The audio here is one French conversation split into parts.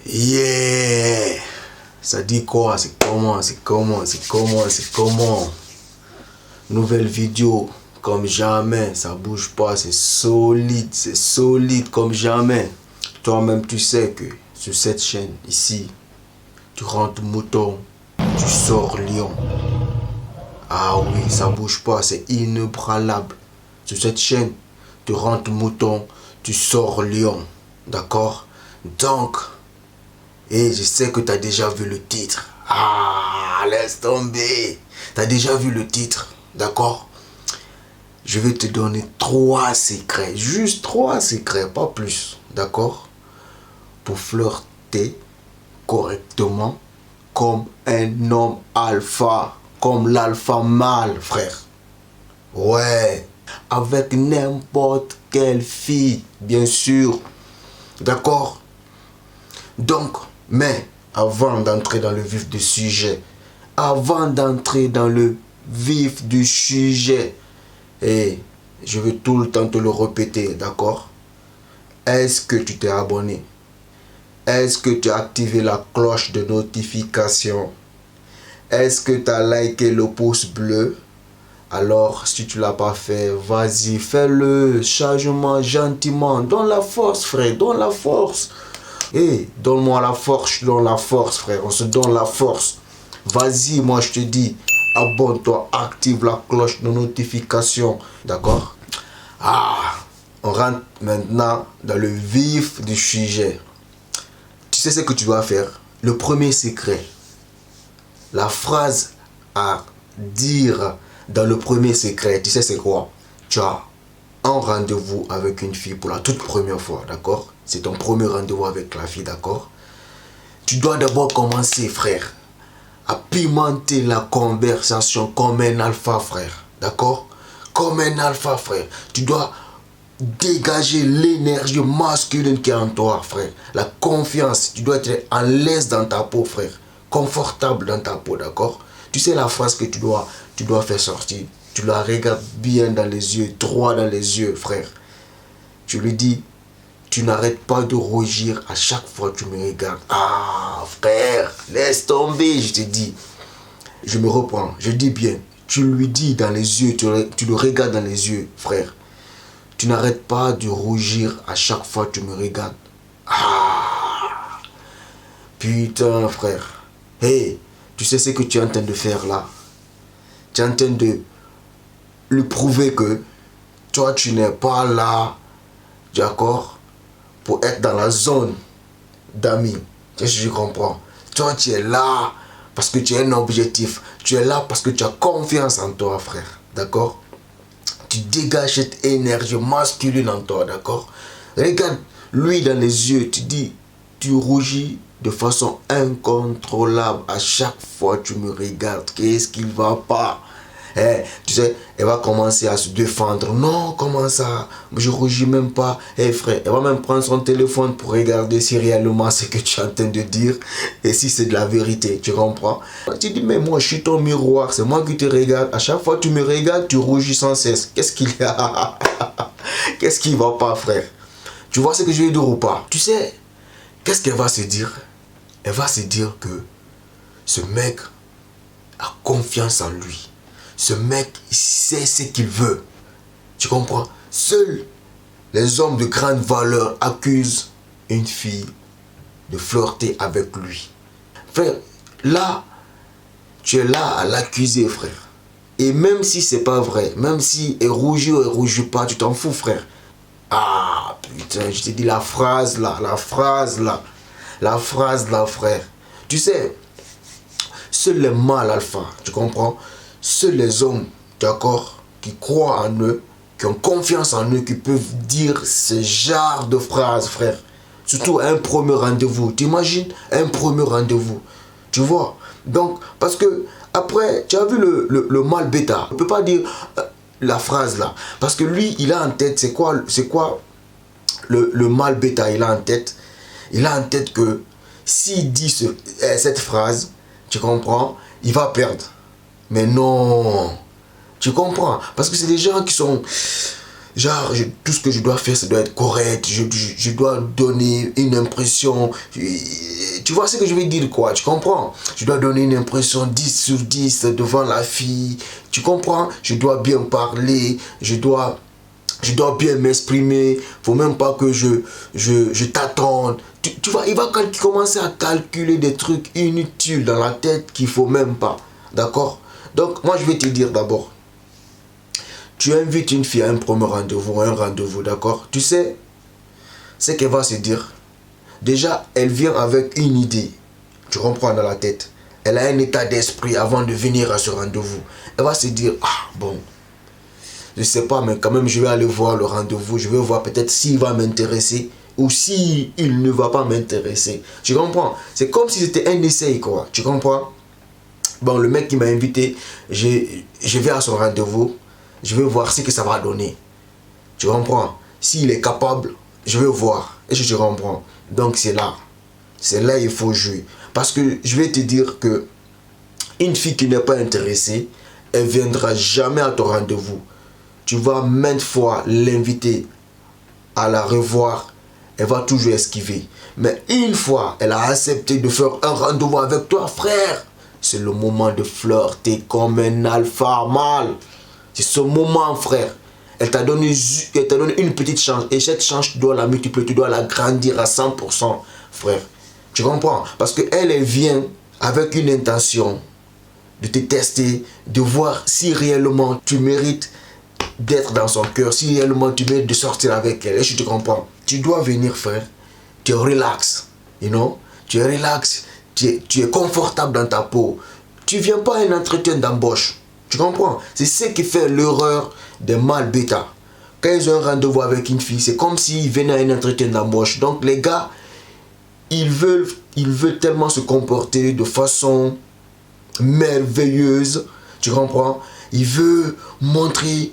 Yeah! Ça dit quoi? C'est comment? Nouvelle vidéo, comme jamais, ça bouge pas, c'est solide comme jamais. Toi-même, tu sais que sur cette chaîne, ici, tu rentres mouton, tu sors lion. Ah oui, ça bouge pas, c'est inébranlable. Sur cette chaîne, tu rentres mouton, tu sors lion. D'accord? Donc, et je sais que tu as déjà vu le titre. Ah, laisse tomber. Tu as déjà vu le titre. D'accord? Je vais te donner 3 secrets. Juste 3 secrets, pas plus. D'accord? Pour flirter correctement comme un homme alpha. Comme l'alpha mâle, frère. Ouais. Avec n'importe quelle fille, bien sûr. D'accord? Donc, mais avant d'entrer dans le vif du sujet, et je veux tout le temps te le répéter, d'accord? Est-ce que tu t'es abonné? Est-ce que tu as activé la cloche de notification? Est-ce que tu as liké le pouce bleu? Alors, si tu ne l'as pas fait, vas-y, fais-le sagement, gentiment. Donne la force, frère, donne la force. Hey, donne-moi la force, je te donne la force, frère. On se donne la force. Vas-y, moi je te dis, abonne-toi, active la cloche de notification. D'accord? Ah, on rentre maintenant dans le vif du sujet. Tu sais ce que tu dois faire? Le premier secret, la phrase à dire dans le premier secret, tu sais c'est quoi? Tu as un rendez-vous avec une fille pour la toute première fois, d'accord? C'est ton premier rendez-vous avec la fille, d'accord? Tu dois d'abord commencer, frère, à pimenter la conversation comme un alpha, frère, d'accord? Comme un alpha, frère. Tu dois dégager l'énergie masculine qui est en toi, frère. La confiance, tu dois être à l'aise dans ta peau, frère. Confortable dans ta peau, d'accord? Tu sais la phrase que tu dois faire sortir. Tu la regardes bien dans les yeux, droit dans les yeux, frère. Tu lui dis, tu n'arrêtes pas de rougir à chaque fois que tu me regardes. Ah, frère, laisse tomber, je te dis. Je me reprends, je dis bien. Tu lui dis dans les yeux, tu le regardes dans les yeux, frère. Tu n'arrêtes pas de rougir à chaque fois que tu me regardes. Ah, putain, frère. Hey, tu sais ce que tu es en train de faire là? Tu es en train de lui prouver que toi, tu n'es pas là, d'accord, pour être dans la zone d'amis. Qu'est-ce que je comprends? Toi, tu es là parce que tu as un objectif. Tu es là parce que tu as confiance en toi, frère. D'accord? Tu dégages cette énergie masculine en toi, d'accord? Regarde lui dans les yeux, tu rougis de façon incontrôlable à chaque fois que tu me regardes. Qu'est-ce qui ne va pas? Tu sais, elle va commencer à se défendre. Non, comment ça? Je rougis même pas. Frère, elle va même prendre son téléphone pour regarder si réellement ce que tu es en train de dire et si c'est de la vérité. Tu comprends? Tu dis, mais moi, je suis ton miroir. C'est moi qui te regarde. À chaque fois que tu me regardes, tu rougis sans cesse. Qu'est-ce qu'il y a? Qu'est-ce qui va pas, frère? Tu vois ce que je veux dire ou pas? Tu sais, qu'est-ce qu'elle va se dire? Elle va se dire que ce mec a confiance en lui. Ce mec, il sait ce qu'il veut. Tu comprends? Seuls les hommes de grande valeur accusent une fille de flirter avec lui. Frère, là, tu es là à l'accuser, frère. Et même si c'est pas vrai, même si elle rougit ou elle rougit pas, tu t'en fous, frère. Ah, putain, je te dis la phrase là, frère. Tu sais, seuls les mâles alpha, tu comprends? Seuls les hommes, d'accord, qui croient en eux, qui ont confiance en eux, qui peuvent dire ce genre de phrases, frère. Surtout un premier rendez-vous. T'imagines un premier rendez-vous. Tu vois? Donc, parce que, après, tu as vu le mâle bêta. On ne peut pas dire la phrase là. Parce que lui, il a en tête, c'est quoi le mâle bêta, il a en tête? Il a en tête que s'il dit cette phrase, tu comprends, il va perdre. Mais non, tu comprends? Parce que c'est des gens qui sont... Genre, tout ce que je dois faire, ça doit être correct. Je dois donner une impression. Tu vois ce que je veux dire, quoi? Tu comprends? Je dois donner une impression 10 sur 10 devant la fille. Tu comprends? Je dois bien parler. Je dois bien m'exprimer. Faut même pas que je t'attende. Tu vois, il va commencer à calculer des trucs inutiles dans la tête qu'il faut même pas. D'accord? Donc, moi, je vais te dire d'abord. Tu invites une fille à un premier rendez-vous, d'accord? Tu sais ce qu'elle va se dire. Déjà, elle vient avec une idée. Tu comprends dans la tête. Elle a un état d'esprit avant de venir à ce rendez-vous. Elle va se dire, ah bon, je sais pas, mais quand même, je vais aller voir le rendez-vous. Je vais voir peut-être s'il va m'intéresser ou s'il ne va pas m'intéresser. Tu comprends? C'est comme si c'était un essai, quoi. Tu comprends? Bon, le mec qui m'a invité, je vais à son rendez-vous. Je vais voir ce que ça va donner. Tu comprends? S'il est capable, je vais voir. Et je comprends. Donc c'est là. C'est là il faut jouer. Parce que je vais te dire que une fille qui n'est pas intéressée, elle ne viendra jamais à ton rendez-vous. Tu vas maintes fois l'inviter à la revoir. Elle va toujours esquiver. Mais une fois, elle a accepté de faire un rendez-vous avec toi, frère. C'est le moment de flirter comme un alpha mâle. C'est ce moment, frère. Elle t'a donné une petite chance. Et cette chance, tu dois la multiplier, tu dois la grandir à 100%, frère. Tu comprends? Parce qu'elle vient avec une intention de te tester, de voir si réellement tu mérites d'être dans son cœur, si réellement tu mérites de sortir avec elle. Et je te comprends. Tu dois venir, frère. Tu es relax, you know? Tu es relax, tu es confortable dans ta peau. Tu viens pas à un entretien d'embauche. Tu comprends? C'est ce qui fait l'erreur des mâles bêta. Quand ils ont un rendez-vous avec une fille, c'est comme s'ils venaient à un entretien d'embauche. Donc les gars, ils veulent tellement se comporter de façon merveilleuse. Tu comprends? Il veut montrer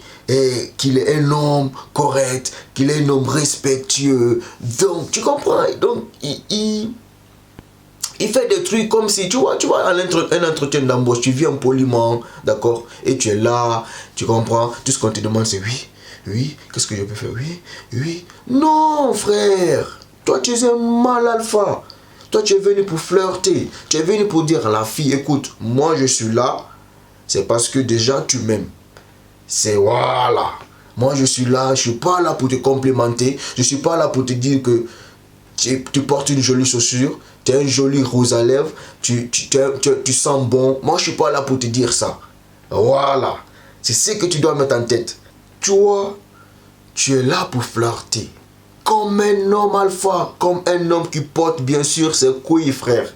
qu'il est un homme correct, qu'il est un homme respectueux. Donc, tu comprends? Donc, il fait des trucs comme si, tu vois, un entretien d'embauche, tu viens poliment, d'accord? Et tu es là, tu comprends? Tout ce qu'on te demande, c'est oui, oui, qu'est-ce que je peux faire? Oui, oui. Non, frère, toi, tu es un mal alpha. Toi, tu es venu pour flirter. Tu es venu pour dire à la fille, écoute, moi, je suis là, c'est parce que déjà, tu m'aimes. C'est voilà. Moi, je suis là, je suis pas là pour te complimenter. Je suis pas là pour te dire que tu portes une jolie chaussure, tu as un joli rouge à lèvres, tu sens bon. Moi, je suis pas là pour te dire ça. Voilà. C'est ce que tu dois mettre en tête. Toi, tu es là pour flirter. Comme un homme alpha, comme un homme qui porte bien sûr ses couilles, frère.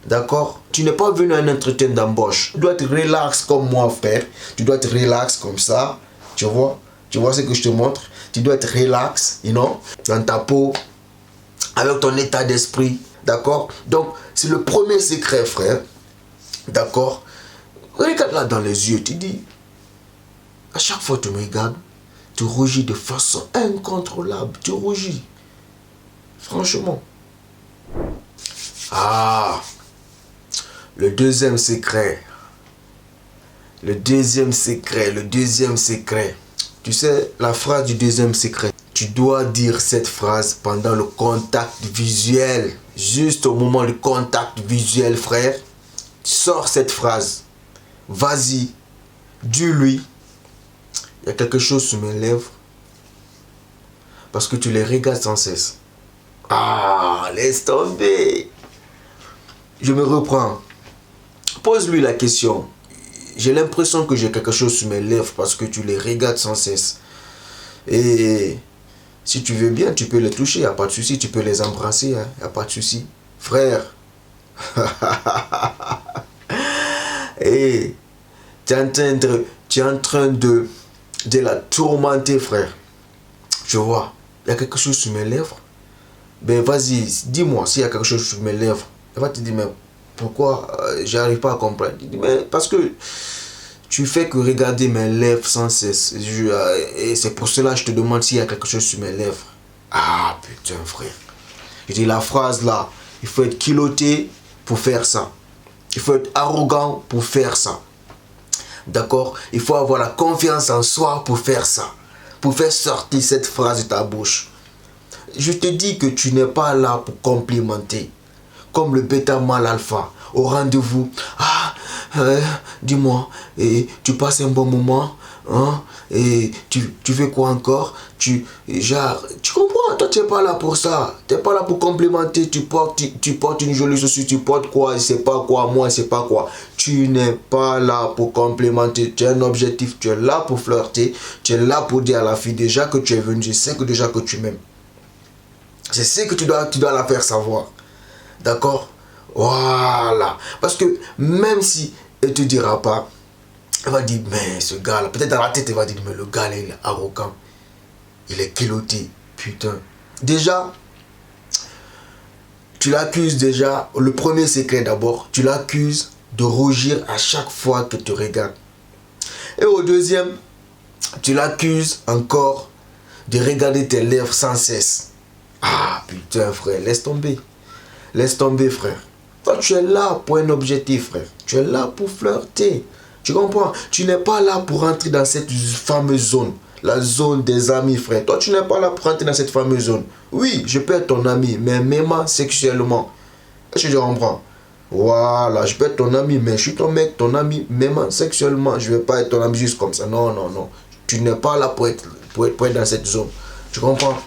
D'accord? Tu n'es pas venu à un entretien d'embauche. Tu dois être relax comme moi, frère. Tu dois être relax comme ça. Tu vois? Tu vois ce que je te montre? Tu dois être relax, you know, dans ta peau, avec ton état d'esprit. D'accord? Donc, c'est le premier secret, frère. D'accord? Regarde-la dans les yeux. Tu dis, à chaque fois que tu me regardes, tu rougis de façon incontrôlable. Tu rougis. Franchement. Ah! Le deuxième secret. Le deuxième secret. Tu sais, la phrase du deuxième secret. Tu dois dire cette phrase pendant le contact visuel. Juste au moment du contact visuel, frère. Sors cette phrase. Vas-y. Dis-lui. Il y a quelque chose sur mes lèvres. Parce que tu les regardes sans cesse. Ah, laisse tomber. Je me reprends. Pose-lui la question. J'ai l'impression que j'ai quelque chose sur mes lèvres parce que tu les regardes sans cesse. Et si tu veux bien, tu peux les toucher, il n'y a pas de souci. Tu peux les embrasser, il n'y a pas de souci. Frère. Et tu es en train de la tourmenter, frère. Je vois, il y a quelque chose sur mes lèvres. Ben vas-y, dis-moi s'il y a quelque chose sur mes lèvres. Elle va te dire, mais pourquoi j'arrive pas à comprendre? Je dis, mais parce que tu fais que regarder mes lèvres sans cesse. Et c'est pour cela que je te demande s'il y a quelque chose sur mes lèvres. Ah putain, frère. Je dis, la phrase là, il faut être culotté pour faire ça. Il faut être arrogant pour faire ça. D'accord? Il faut avoir la confiance en soi pour faire ça. pour faire sortir cette phrase de ta bouche. Je te dis que tu n'es pas là pour complimenter. Comme le bêta mâle alpha, au rendez-vous. Ah, dis-moi, et tu passes un bon moment, hein? Et tu fais quoi encore? Tu comprends, toi tu n'es pas là pour ça. Tu n'es pas là pour complimenter, tu portes une jolie chaussure, tu portes quoi, je sais pas quoi, moi je sais pas quoi. Tu n'es pas là pour complimenter, tu as un objectif, tu es là pour flirter, tu es là pour dire à la fille déjà que tu es venu, je sais que déjà que tu m'aimes. Je sais que tu dois la faire savoir. D'accord? Voilà. Parce que même si elle ne te dira pas, elle va dire, mais ce gars-là, peut-être dans la tête, elle va dire, mais le gars-là, il est arrogant. Il est culotté. Putain. Déjà, tu l'accuses déjà, le premier secret d'abord, tu l'accuses de rougir à chaque fois que tu regardes. Et au deuxième, tu l'accuses encore de regarder tes lèvres sans cesse. Ah, putain, frère, laisse tomber. Laisse tomber, frère. Toi, tu es là pour un objectif, frère. Tu es là pour flirter. Tu comprends? Tu n'es pas là pour entrer dans cette fameuse zone. La zone des amis, frère. Toi, tu n'es pas là pour entrer dans cette fameuse zone. Oui, je peux être ton ami, mais même sexuellement. Est-ce que tu comprends? Voilà, je peux être ton ami, mais je suis ton mec, ton ami, même sexuellement. Je ne vais pas être ton ami juste comme ça. Non, non, non. Tu n'es pas là pour être dans cette zone. Tu comprends?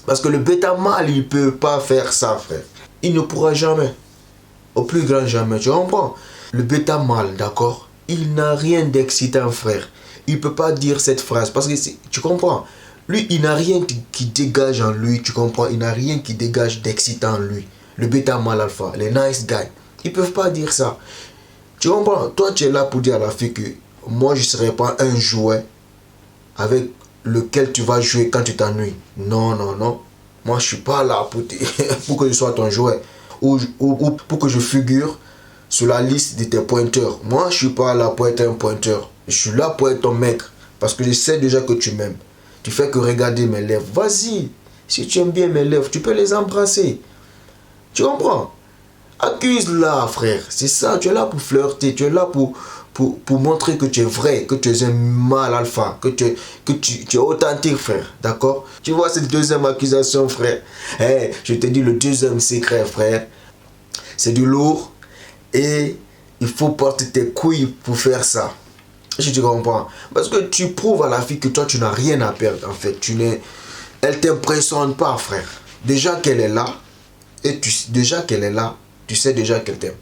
Parce que le bêta mâle, il ne peut pas faire ça, frère. Il ne pourra jamais. Au plus grand jamais, tu comprends? Le bêta mâle, d'accord? Il n'a rien d'excitant, frère. Il ne peut pas dire cette phrase. Parce que, tu comprends? Lui, il n'a rien qui dégage en lui, tu comprends? Il n'a rien qui dégage d'excitant en lui. Le bêta mâle alpha, les nice guys. Ils ne peuvent pas dire ça. Tu comprends? Toi, tu es là pour dire à la fille que moi, je ne serai pas un jouet avec lequel tu vas jouer quand tu t'ennuies. Non, non, non. Moi, je ne suis pas là pour que je sois ton jouet. Ou pour que je figure sur la liste de tes pointeurs. Moi, je ne suis pas là pour être un pointeur. Je suis là pour être ton mec. Parce que je sais déjà que tu m'aimes. Tu fais que regarder mes lèvres. Vas-y. Si tu aimes bien mes lèvres, tu peux les embrasser. Tu comprends? Accuse-la, frère. C'est ça. Tu es là pour flirter. Tu es là pour montrer que tu es vrai, que tu es un mâle alpha, que tu es authentique, frère. D'accord? Tu vois cette deuxième accusation, frère? Hey, je te dis le deuxième secret, frère. C'est du lourd et il faut porter tes couilles pour faire ça. Si tu comprends? Parce que tu prouves à la fille que toi, tu n'as rien à perdre, en fait. Elle t'impressionne pas, frère. Déjà qu'elle est là, déjà qu'elle est là, tu sais déjà qu'elle t'aime.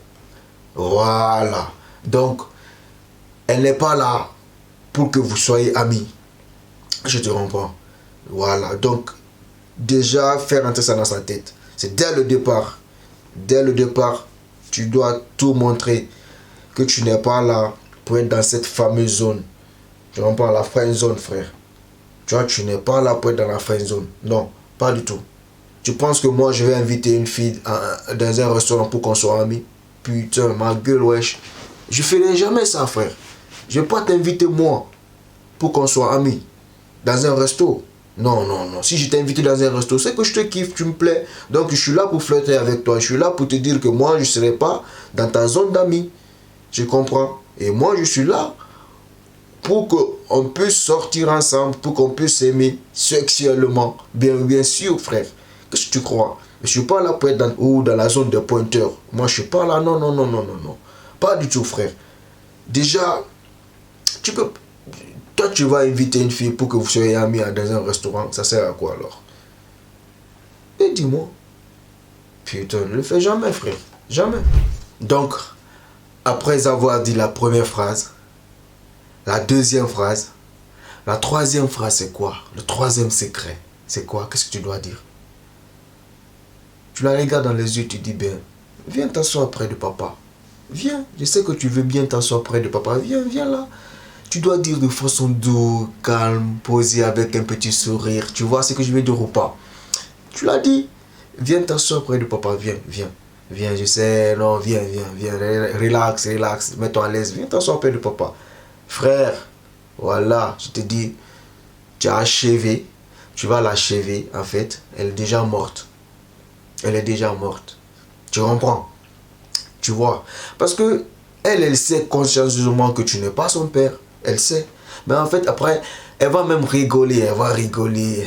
Voilà. Donc, elle n'est pas là pour que vous soyez amis. Je te comprends. Voilà. Donc, déjà, faire entrer ça dans sa tête. C'est dès le départ. Dès le départ, tu dois tout montrer que tu n'es pas là pour être dans cette fameuse zone. Tu comprends? La friend zone, frère. Tu vois, tu n'es pas là pour être dans la friend zone. Non, pas du tout. Tu penses que moi, je vais inviter une fille dans un restaurant pour qu'on soit amis? Putain, ma gueule, wesh. Je ferai jamais ça, frère. Je ne vais pas t'inviter, moi, pour qu'on soit amis. Dans un resto. Non, non, non. Si je t'ai invité dans un resto, c'est que je te kiffe, tu me plais. Donc, je suis là pour flirter avec toi. Je suis là pour te dire que moi, je ne serai pas dans ta zone d'amis. Tu comprends? Et moi, je suis là pour qu'on puisse sortir ensemble, pour qu'on puisse s'aimer sexuellement. Bien sûr, frère. Qu'est-ce que tu crois? Je ne suis pas là pour être dans la zone des pointeurs. Moi, je ne suis pas là. Non, non, non, non, non, non. Pas du tout, frère. Déjà, toi, tu vas inviter une fille pour que vous soyez amis dans un restaurant. Ça sert à quoi alors? Et dis-moi. Putain, ne le fais jamais, frère. Jamais. Donc, après avoir dit la première phrase, la deuxième phrase, la troisième phrase, c'est quoi? Le troisième secret, c'est quoi? Qu'est-ce que tu dois dire? Tu la regardes dans les yeux, tu dis bien, viens t'asseoir près de papa. Viens, je sais que tu veux bien t'asseoir près de papa. Viens, viens là. Tu dois dire de façon douce, calme, posée avec un petit sourire. Tu vois ce que je veux dire ou pas? Tu l'as dit. Viens t'asseoir près de papa. Viens, viens. Viens, je sais. Non, viens, viens, viens. Relax, relax. Mets-toi à l'aise. Viens t'asseoir près de papa. Frère, voilà, je te dis, tu as achevé. Tu vas l'achever, en fait. Elle est déjà morte. Elle est déjà morte. Tu comprends? Tu vois? Parce que elle sait consciencieusement que tu n'es pas son père. Elle sait. Mais en fait, après, Elle va même rigoler, elle va rigoler.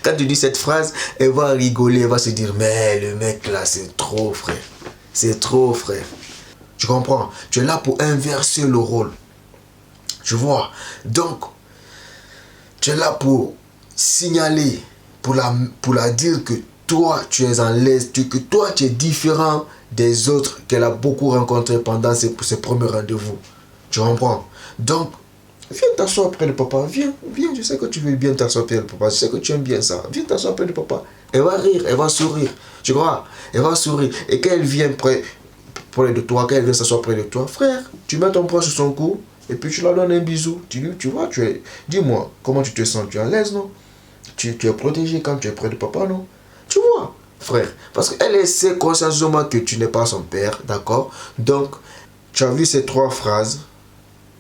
Quand tu dis cette phrase, elle va rigoler, elle va se dire, mais le mec là, c'est trop, frère. C'est trop, frère. Tu comprends? Tu es là pour inverser le rôle. Tu vois? Donc, tu es là pour signaler, pour la dire que toi, tu es en l'aise, que toi, tu es différent des autres qu'elle a beaucoup rencontrés pendant ses premiers rendez-vous. Tu comprends? Donc, viens t'asseoir près de papa. Viens, je sais que tu veux bien t'asseoir près de papa. Je sais que tu aimes bien ça. Viens t'asseoir près de papa. Elle va rire, elle va sourire. Tu vois? Elle va sourire. Et quand elle vient près de toi, quand elle vient s'asseoir près de toi, frère, tu mets ton bras sur son cou et puis tu la donnes un bisou. Tu vois, dis-moi, comment tu te sens? Tu es à l'aise, non? Tu es protégé quand tu es près de papa, non? Tu vois, frère. Parce qu'elle sait consciemment que tu n'es pas son père, d'accord? Donc, tu as vu ces 3 phrases.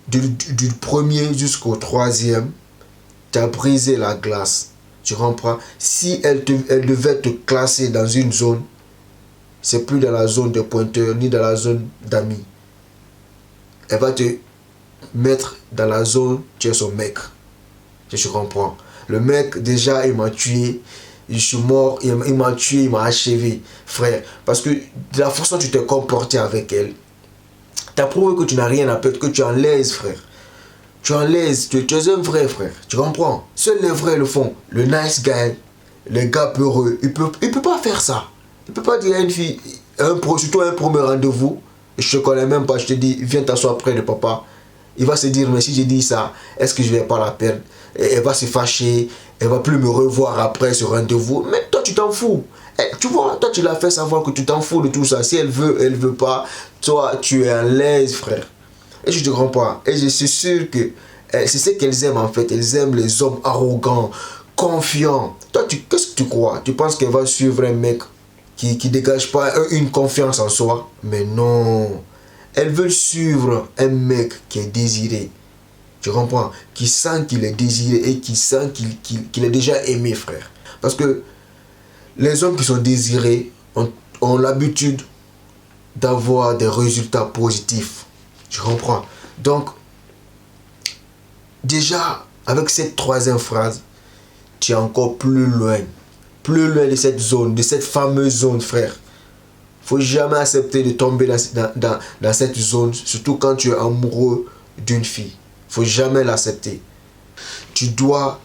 Du premier jusqu'au 3e, tu as brisé la glace. Tu comprends? Si elle devait te classer dans une zone, c'est plus dans la zone de pointeur ni dans la zone d'amis. Elle va te mettre dans la zone, tu es son mec. Je comprends. Le mec, déjà, il m'a tué. Je suis mort, il m'a tué, il m'a achevé, frère. Parce que de la façon dont tu t'es comporté avec elle, tu as prouvé que tu n'as rien à perdre, que tu es en l'aise, frère. Tu es en l'aise, tu es un vrai, frère. Tu comprends? Seuls les vrais le font. Le nice guy, les gars peureux, il peut pas faire ça. Il peut pas dire à une fille, surtout un premier rendez-vous, je te connais même pas, je te dis, viens t'asseoir près de papa. Il va se dire, mais si je dis ça, est-ce que je vais pas la perdre? Elle va se fâcher, elle va plus me revoir après ce rendez-vous. Mais toi, tu t'en fous. Tu vois, toi, tu l'as fait savoir que tu t'en fous de tout ça. Si elle veut pas. Toi, tu es à l'aise, frère. Et je te comprends. Et je suis sûr que c'est ce qu'elles aiment en fait. Elles aiment les hommes arrogants, confiants. Toi, qu'est-ce que tu crois? Tu penses qu'elle va suivre un mec qui dégage pas une confiance en soi? Mais non. Elles veulent suivre un mec qui est désiré. Tu comprends? Qui sent qu'il est désiré et qui sent qu'il est déjà aimé, frère. Parce que les hommes qui sont désirés ont l'habitude d'avoir des résultats positifs. Tu comprends? Donc, déjà, avec cette 3e phrase, tu es encore plus loin de cette zone, de cette fameuse zone, frère. Faut jamais accepter de tomber dans cette zone, surtout quand tu es amoureux d'une fille. Faut jamais l'accepter. Tu dois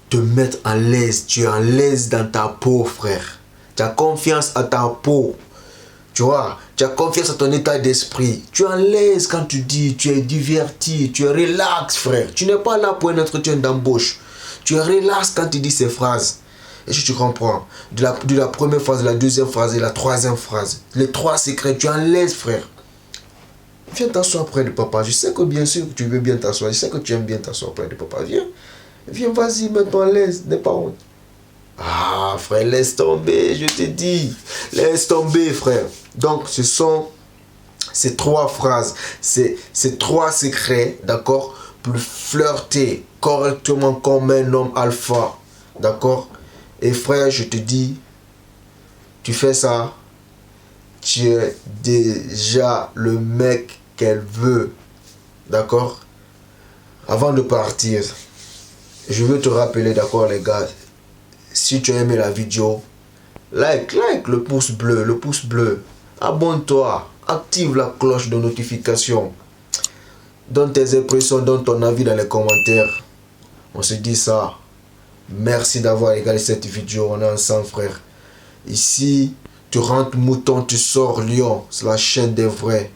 te mettre à l'aise. Tu es à l'aise dans ta peau, frère. Tu as confiance à ta peau. Tu vois, tu as confiance à ton état d'esprit. Tu es à l'aise quand tu dis, tu es diverti, tu es relax, frère. Tu n'es pas là pour un entretien d'embauche. Tu es relax quand tu dis ces phrases. Et si tu comprends, de la première phrase, de la 2e phrase et la 3e phrase, les 3 secrets, tu es à l'aise, frère. Viens t'asseoir près de papa. Je sais que bien sûr que tu veux bien t'asseoir. Je sais que tu aimes bien t'asseoir près de papa. Viens, vas-y, mets-toi à l'aise. N'aie pas honte. Ah, frère, laisse tomber, je te dis. Laisse tomber, frère. Donc, ce sont ces 3 phrases, ces 3 secrets, d'accord, pour flirter correctement comme un homme alpha, d'accord. Et frère, je te dis, tu fais ça, tu es déjà le mec qu'elle veut, d'accord. Avant de partir, je veux te rappeler, d'accord les gars, si tu as aimé la vidéo, like le pouce bleu, abonne-toi, active la cloche de notification, donne tes impressions, donne ton avis dans les commentaires. On se dit ça. Merci d'avoir regardé cette vidéo, on est ensemble, frère. Ici, tu rentres mouton, tu sors lion, c'est la chaîne des vrais.